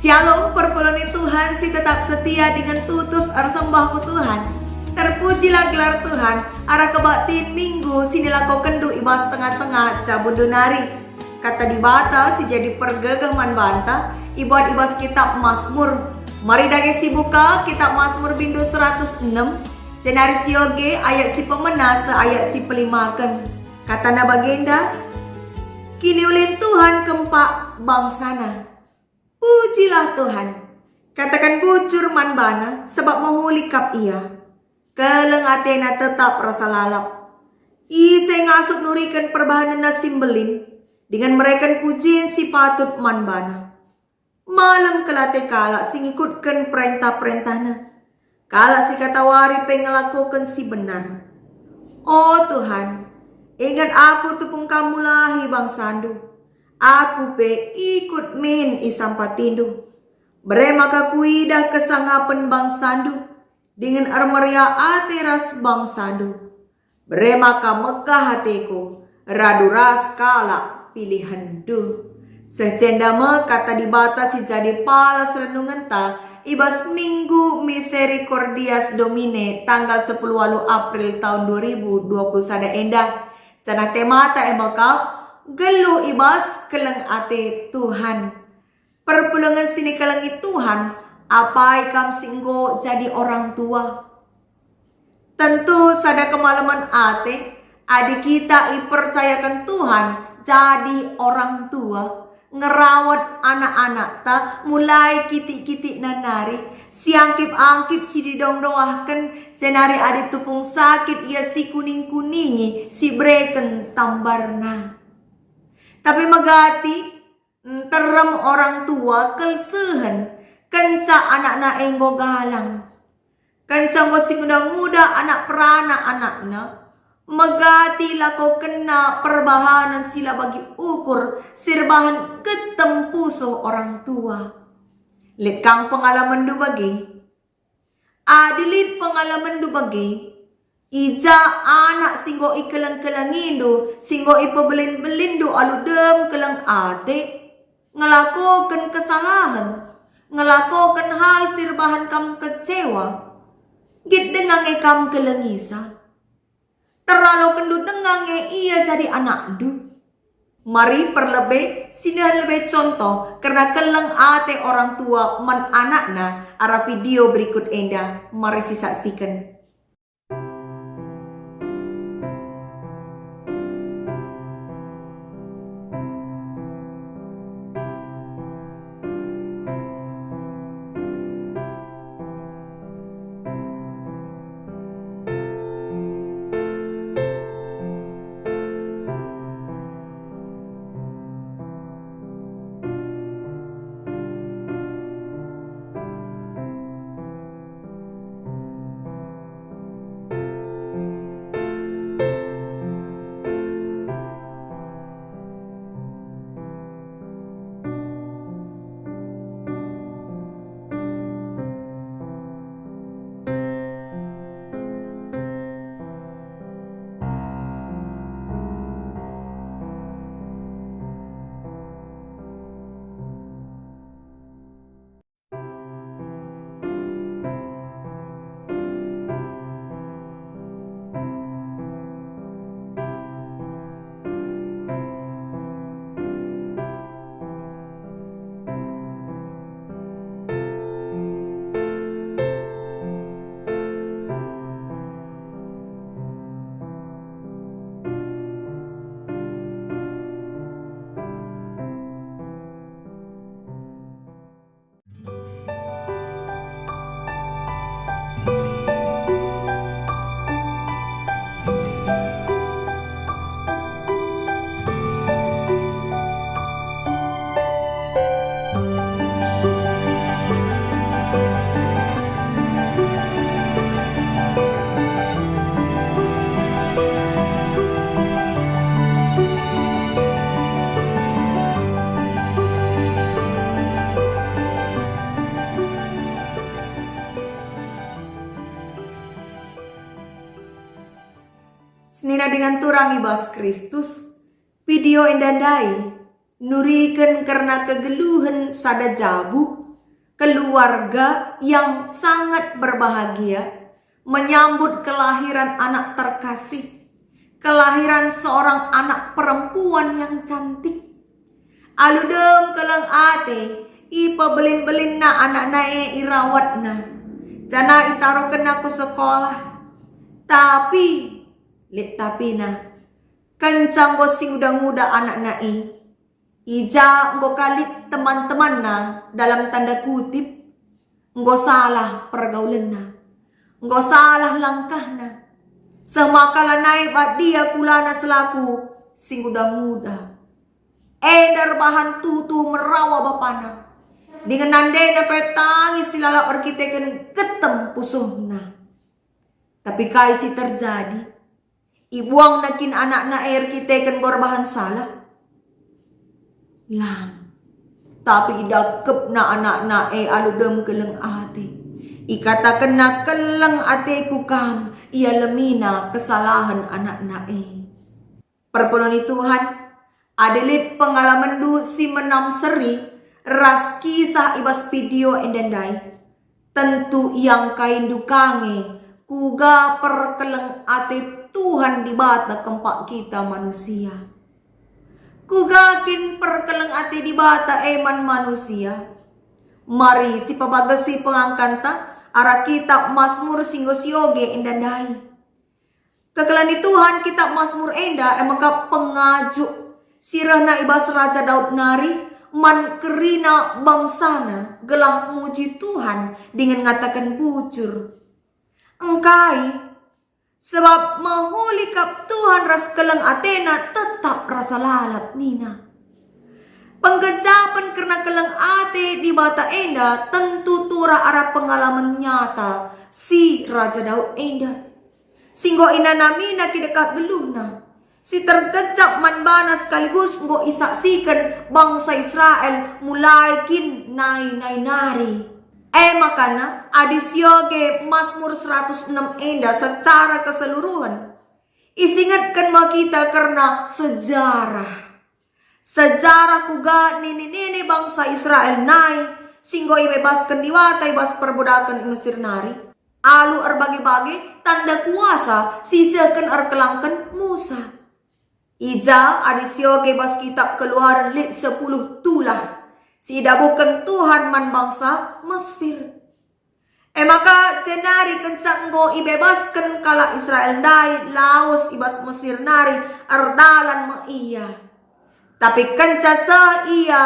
Shalom perpulani Tuhan, si tetap setia dengan tutus arsembahku Tuhan. Terpujilah gelar Tuhan, arah kebaktin minggu, sinilah kau kendu ibas tengah-tengah cabundu nari. Kata dibata, si jadi pergegah man banta, ibuat ibas kitab Mazmur. Mari dage si buka, kitab Mazmur bindu 106, jenari sioge ayat si pemena seayat si pelimaken. Kata na bagenda, kini ulin Tuhan kempak bangsana. Pujilah Tuhan, katakan bujur man bana, sebab mahulikap ia. Keleng atena tetap rasa lalap. Ise ngasuk nurikan perbahanan na simbelin, dengan mereka pujian si patut man bana. Malam kelate kala sing ikutkan perintah-perintahna. Kala si katawari pengelakukan si benar. Oh Tuhan, ingat aku tepung kamu lahi bang sandu. Aku pe ikut min isampatindu. Bre maka kuidah kesangapan bang sandu. Dengan armeria ateras bang sandu. Bre maka megah hatiku. Raduras kala pilihan du. Secendama kata dibatasi jadi palas renungan ta. Ibas minggu misericordias domine tanggal 10 April tahun 2021 endah. Sana temata emakap. Gelu ibas keleng ate Tuhan. Perpulangan sini kelengi Tuhan. Apa ikam singgo jadi orang tua. Tentu sada kemalaman ate. Adik kita ipercayakan Tuhan jadi orang tua. Ngerawat anak-anak ta. Mulai kitik-kitik nanari. Siangkip-angkip si didong-doahkan. Senari adik tupung sakit ia si kuning-kuningi. Si breken tambarna. Tapi megati terem orang tua kelsehen kenca anak-anak enggo galang. Kenca ngo sing muda anak perana anakna. Megati lako kena perbahanan sila bagi ukur sirbahan ketempuso orang tua. Lekang pengalaman du bagi. Adilit pengalaman du bagi. Ija anak singgo ikelang-kelangindo, singgo ipabelin-belindu aludem kelang ate, ngelakukan kesalahan, ngelakukan hal sirbahan kam kecewa, git dengang kam kelengisa, terlalu kendu dengang ia jadi anak du. Mari perlebih, sini lebih contoh, karena keleng ate orang tua men anakna, arah video berikut endah, mari saksikan. senina dengan turang ibas Kristus, video endandai, nuriken karena kegeluhan sada jabu, keluarga yang sangat berbahagia, menyambut kelahiran anak terkasih, kelahiran seorang anak perempuan yang cantik. Aludem kelang ate, ipa belin-belin na anak nae irawat na, jana itaro kena ke sekolah. Tapi na, kencang go sing udah anak nai, ija nggo kalit teman-teman na dalam tanda kutip, nggo salah pergaulan na, nggo salah langkah na, semakala naik bat dia kulana selaku sing udah muda. Eder bahan tutu merawa bapana, dengan nandai na petangis silala arkiteken ketem pusuhna. Tapi kaisi terjadi, ibuang nakin anak na arkiteken gorbahan salah. Lang, tapi idakep na anak na aludem keleng ate. Ikatakan na keleng ate kukam, ia lemina kesalahan anak na Perpuloni Tuhan, adelit pengalaman du si menam seri, ras kisah ibas video endandai. Tentu yang kain dukange, kuga perkeleng ate Tuhan di bata kempak kita manusia. Kugakin perkeleng ate di bata eman manusia. Mari si pabagasi pengangkanta, ara kitab Mazmur singgo sioge endandai. Kekelan di Tuhan kitab Mazmur enda emangka pengajuk sirahna ibas Raja Daud nari man kerina bangsana gelah muji Tuhan dengan ngatakan bujur. Engkai sebab mahulikap Tuhan ras keleng atena tetap rasa lalap nina. Penggejapan karena keleng ate di bata enda tentu tura arah pengalaman nyata si Raja Daud enda. Singgo ina namina kidekat geluna. Si tergejap manbana sekaligus nggo isaksikan bangsa Israel mulai kin nai-nari. Makana adisyoge Mazmur 106 enda secara keseluruhan. Isingatkan kita karena sejarah. Sejarah kuga nini bangsa Israel nai singgo ibebaskan diwata ibas perbudakan Mesir nari. Alu erbagi-bagi tanda kuasa sisakan erkelangkan Musa. Ija adisyoge bas kitab Keluaran lit 10 tulah. Sida bukan Tuhan man bangsa Mesir. Maka jenari kencang go ibebaskan kala Israel dai laos ibas Mesir nari ardalan me iya. Tapi kenca sa iya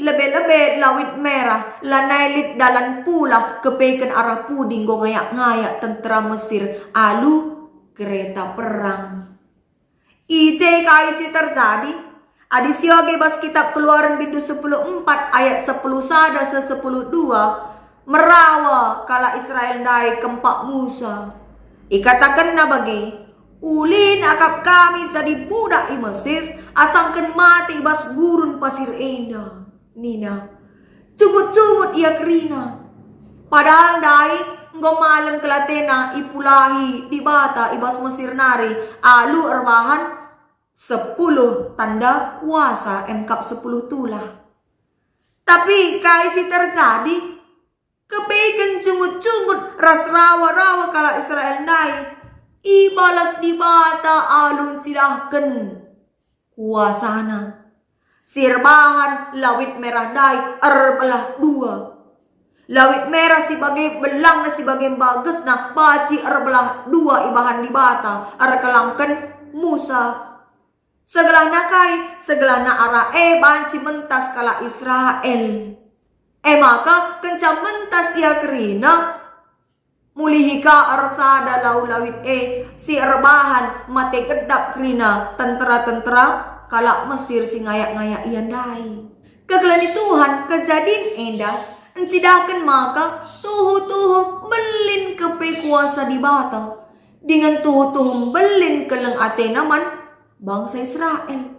lebe-lebe lawit merah lanai lit dalan pula kepeken arah puding go ngayak-ngayak tentera Mesir alu kereta perang. Ije kaisi terjadi. Adisyoge bas kitab Keluaran bindu 10:4 ayat 10 sada se 10:2 merawa kala Israel dai kempak Musa. Ikatakan na bagi ulin akap kami jadi budak i Mesir asangken mati bas gurun pasir enda. Nina cubut-cubut ia kerina. Padahal dai nggo malam kelatena ipulahi di bata ibas Mesir nari alu erbahan 10 tanda kuasa MK 10 tulah. Tapi kaisi terjadi kepeken cungut-cungut ras rawa-rawa kala Israel nai ibalas di bata alun cidahken kuasana. Sirbahan lawit merah dai erbelah dua. Lawit merah sebagai belang na sebagai bagus na baci erbelah dua ibahan di bata erkelangken Musa. Segelah nakai, segelah na ara banci mentas kala Israel. Maka kencang mentas ia kerina mulihika arsada lau lawit si erbahan mate kedap kerina tentera-tentera kala Mesir si ngayak-ngayak iandai. Kegelani Tuhan kejadian endah encidakan maka tuhu-tuhu belin kepe kuasa di bata dengan tuhu-tuhu belin keleng atena man bangsa Israel.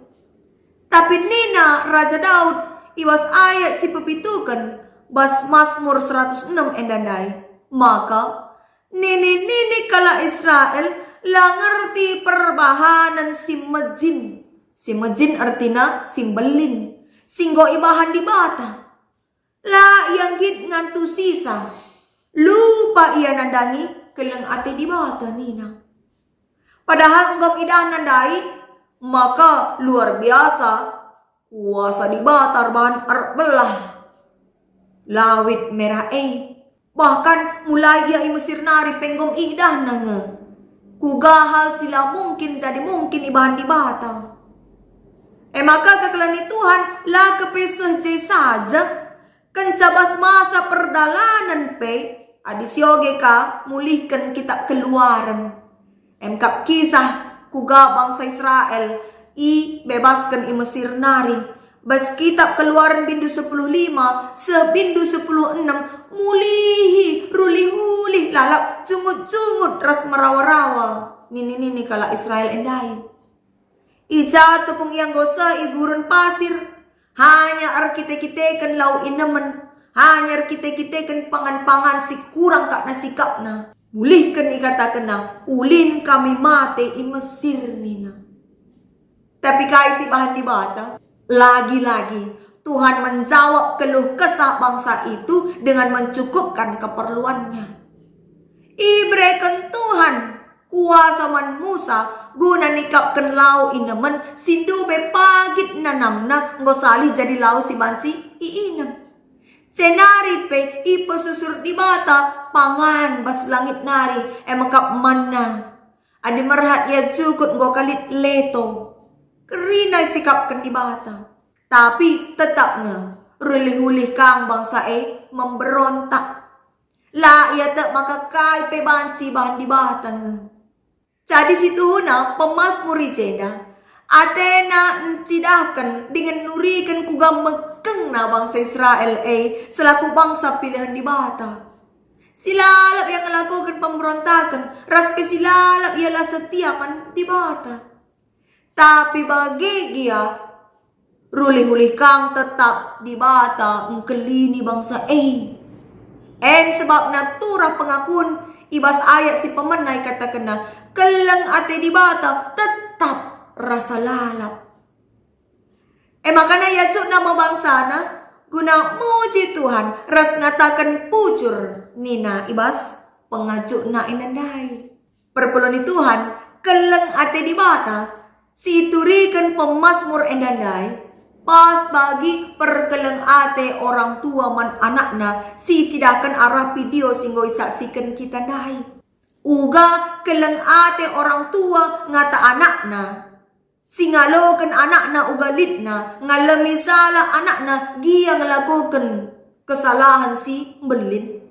Tapi nina Raja Daud iwas ayat si pepitukan bas Mazmur 106 endandai. Maka nini kala Israel La ngerti perbahanan simejin. Simejin artinya simbelin. Singgo ibahan di bata. La yang git ngantu sisa. Lupa ia nandangi keleng ate di bata nina. Padahal enggom idahan nandai, maka luar biasa kuasa di bata bahan belah. Lawit merah bahkan mulai ia Mesir nari penggom idah nange. Kugahal sila mungkin jadi mungkin ibahan di bata. Maka kekelani Tuhan la kepeseh jay saja. Kencabas masa perdalanan adisioge ka mulihkan kitab keluaran. Kap kisah kuga bangsa Israel bebaskan i Mesir nari. Bas kitab keluaran bindu 10:5 sebindu 10:6 mulihi ruli-huli lalap cungut-cungut ras merawa-rawa. Nini kala Israel endai. Ija tepung yang gosa i gurun pasir. Hanya arkite-kitekan lau inemen. Hanya arkite-kitekan pangan-pangan si kurang kak nasikapna. Mulihkan ikatakan na ulin kami mate i Mesir nina. Tapi kai si bahan di bata. Lagi-lagi Tuhan menjawab keluh kesah bangsa itu dengan mencukupkan keperluannya. Ibrekan Tuhan kuasa man Musa guna nikapkan lau inemen sindu be pagit nanamna ngosali jadi lau si bansi iinem. Senari pe ipo susur di bata pangan bas langit nari makap manna. Adi merhat ya cukut ngo kalit leto. Kerina sikapkan di bata. Tapi tetapnya relih-ulih kang bangsa memberontak. La ia tak maka kai pe banci bahan di bata nge. Jadi situ na pemasmur ijena Athena encidahkan dengan nurikan kuga mekeng na bangsa Israel selaku bangsa pilihan di bata. Silalap yang melakukan pemberontakan, raspe silalap ialah setiaman di bata. Tapi bagi dia rulih-ulih kang tetap di bata engkelini bangsa sebab natura pengakuan ibas ayat si pemenai katakan keleng ate di bata tetap rasa lalap. Makanya ya cuk nama bangsana guna muji Tuhan ras ngatakan pucur nina ibas pengajuk na inandai. Perpeloni Tuhan keleng ate di bata si turikan pemasmur endandai pas bagi perkeleng ate orang tua man anakna si cidakan arah video singgo isaksikan kita dai. Uga keleng ate orang tua ngata anakna. Singalokan anakna uga litna. Ngalami salah anakna gia ngelakukan kesalahan si belin.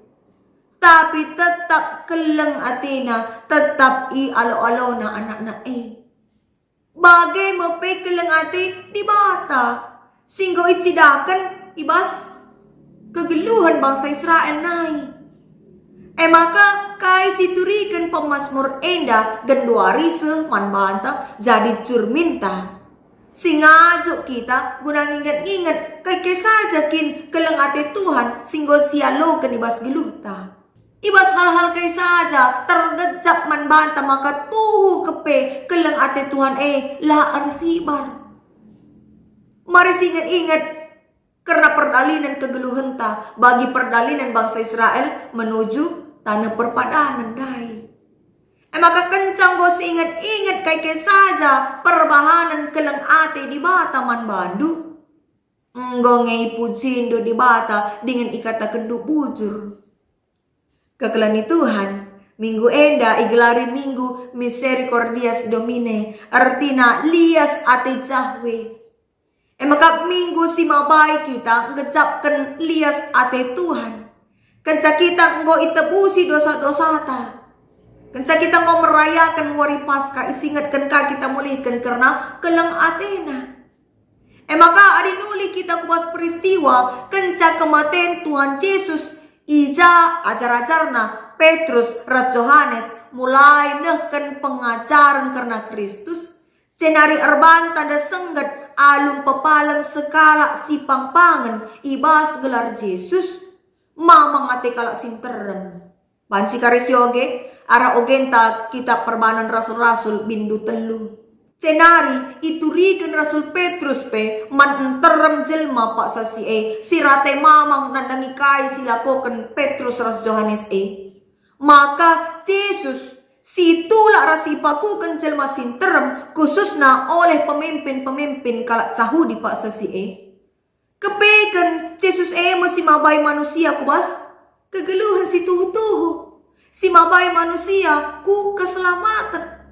Tapi tetap keleng atina. Tetap i alo-alo na anakna Bagai mepe keleng ate di bata. Singgo icidakan ibas kegeluhan bangsa Israel nai. Maka kai siturikan pemasmur enda genduari seman banta jadi curminta. Singajuk kita guna nginget-nginget kai kesajakin keleng ate Tuhan singgo sialo kenibas geluta. Ibas hal-hal kai saja tergejap man banta maka tuhu kepe keleng ate Tuhan la arsibar. Mari ingat-ingat karena perdalinan kegeluhenta bagi perdalinan bangsa Israel menuju tanah perpadanan dai. Maka kencang go ingat-ingat kai saja perbahanan keleng ate di bata man bandu. Nggo ngei pujindo di bata dengan ikata kendu bujur. Kekelani Tuhan, minggu enda igelari minggu Misericordias Domine, artina lias ate Jahwe. Maka minggu si mabai kita ngecapkan lias ate Tuhan. Kenca kita nggo itebusi dosa-dosa ta. Kenca kita nggo merayakan wari Paskah isingatkan ka kita mulihkan karena keleng atena. Maka adinuli kita kubas peristiwa kenca kematian Tuhan Yesus ija ajar-ajarna Petrus ras Yohanes mulai nehken pengajaran karena Kristus. Cenari erban tanda sengget alum pepalam sekala si pangpangan ibas gelar Yesus mamang ate kalak sinterem. Banci karisyoge ara ogenta kitab perbanan rasul-rasul bindu telu. Cenari iturikan Rasul Petrus pe man enterem jelma pak sasi sirate mamang nandangi kai silakokan Petrus ras Johannes maka Yesus situla rasipakukan jelma sinterem khususna oleh pemimpin-pemimpin kalak cahudi pak sasi kepekan Yesus masih mabai manusia kubas kegeluhan si tuhu-tuhu si mabai manusia ku keselamatan.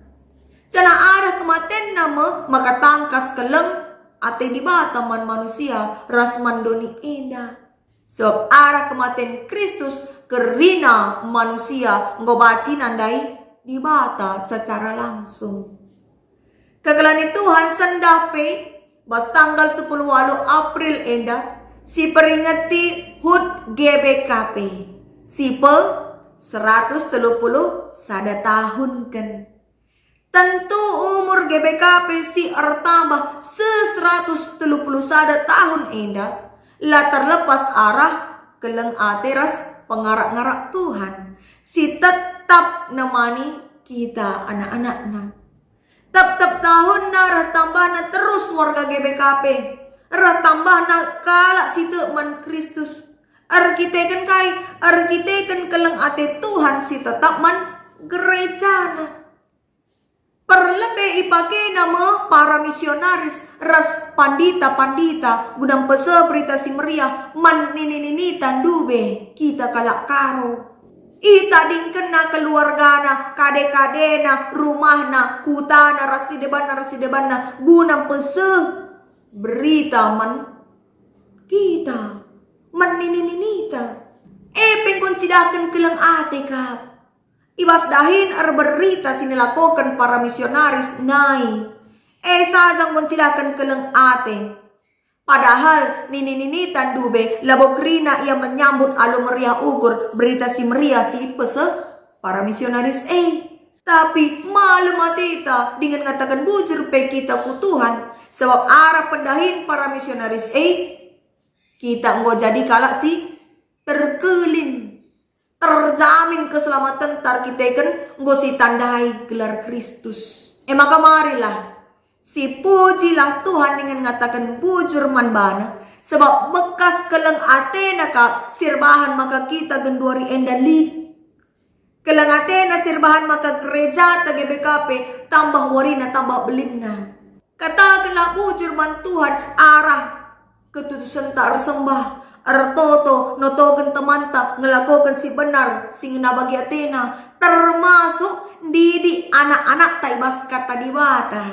Cana arah kematian nama maka tangkas keleng ate di bataman manusia ras mandoni enda. Sebab arah kematian Kristus kerina manusia ngobaci nandai di bata secara langsung. Kegelani Tuhan sendape bas tanggal 10 April enda si peringati HUT GBKP sipe 130 sada tahun kan. Tentu umur GBKP si tambah 130 sada tahun enda lah terlepas arah keleng ateras pengarak-ngarak Tuhan si tetap nemani kita anak-anaknya. Tetap tahun na tambahna terus warga GBKP tambahna kalak si teman Kristus arkiteken keleng ate Tuhan si tetap man gereja na. Perlebe ipake nama para misionaris ras pandita gudang pese berita si meriah man nini tandube kita kalak karo. Ita dingkena keluargana, kade-kadena, rumahna, kutana, rasi debanna gudang pese berita man kita man nini-ninita. Pengkon cidakan keleng ate kap. Ibas dahin berita sinilakokan para misionaris nai. Sajang koncilakan keleng ate. Padahal nini tandube labokrina ia menyambut alu meriah ukur berita si meriah si pese para misionaris Tapi malu matita dengan ngatakan bujur pe kita ku Tuhan. Sebab arah pendahin para misionaris kita nggo jadi kalak si terkelin. Terjamin keselamatan tar kita kan ngosi tandai gelar Kristus. Maka marilah si pujilah Tuhan dengan ngatakan bujur manbana. Sebab bekas keleng Atena kak sirbahan maka kita genduari enda lid. Keleng Atena sirbahan maka gereja ta GBKP tambah warina tambah belingna. Katakanlah bujur man Tuhan arah ketutusan tak sembah. Artoto notogen temanta ngelakukan si benar singna bagi Atena termasuk didi anak-anak taibas kata dibata.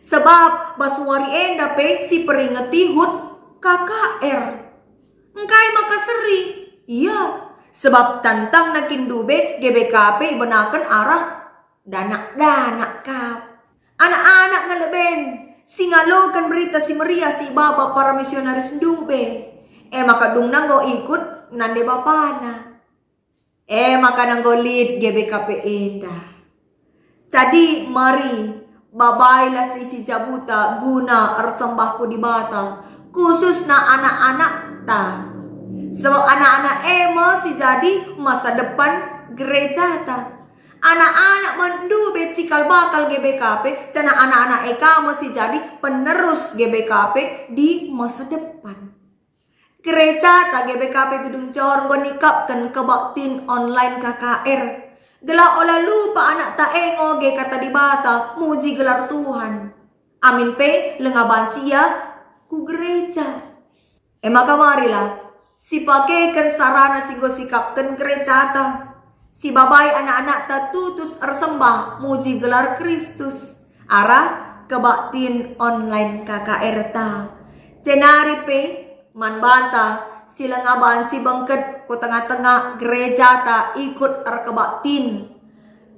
Sebab baswari enda pe si peringati HUT KKR. Engkai maka seri. Iya, sebab tantang nakin dube GBKP benakan arah danak kap. Anak-anak ngeleben singalokan berita si meriah si baba para misionaris dube. Maka dung nanggo ikut nande bapana. Maka nanggo lead GBKP enda. Jadi mari babailah sisi jabuta guna arsembahku di bata. Khusus na anak-anak ta. Sebab anak-anak si jadi masa depan gereja ta. Anak-anak mendube cikal bakal GBKP. Cana anak-anak masih jadi penerus GBKP di masa depan. Gereja ta GBKP Gedung Johor ngonikapkan kebaktin online KKR. Gela olah lupa anak ta ngoge kata dibata muji gelar Tuhan. Amin pe lengabanci ya ku gereja. Maka marilah si pakekan sarana si gosikapkan gereja ta. Si babai anak-anak ta tutus ersembah muji gelar Kristus. Arah kebaktin online KKR ta. Cenari pe man banta sila ngaban si bangket ko tengah-tengah gereja ta ikut arkebaktin.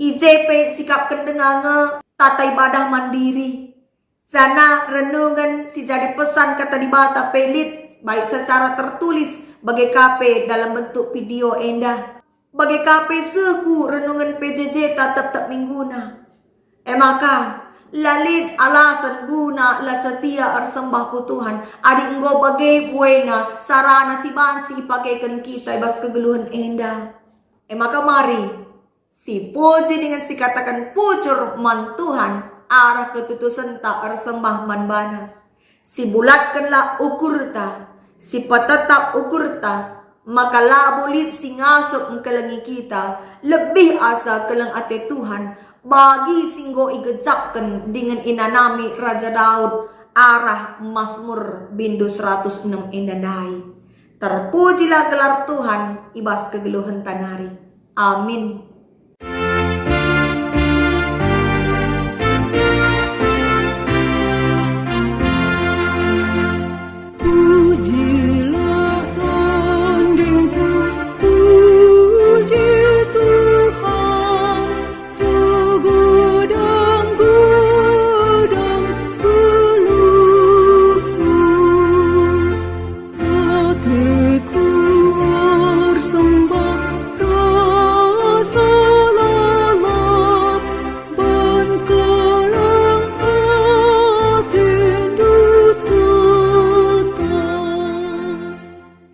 IJP sikap kendengange tata ibadah mandiri. Sana renungan si jadi pesan kata di bata pelit baik secara tertulis bagi KP dalam bentuk video endah. Bagi KP seku renungan PJJ tetap mingguna. Maka lalit alasan guna la setia arsembahku Tuhan. Adik enggo bagai buena sarana si bansi pakaikan kita ibas kegeluhan endah. Maka mari Si puji dengan si katakan pucur man Tuhan, arah ketutusan tak ersembah man bana. Si bulatkanlah ukur ta, si patetap ukur ta, maka labulit si ngasup mengkelengi kita, lebih asa kelang ate Tuhan, bagi singgo igecapkan dengan inanami Raja Daud, arah Mazmur bindu 106 indandai. Terpujilah gelar Tuhan, ibas kegeluhan tanari. Amin.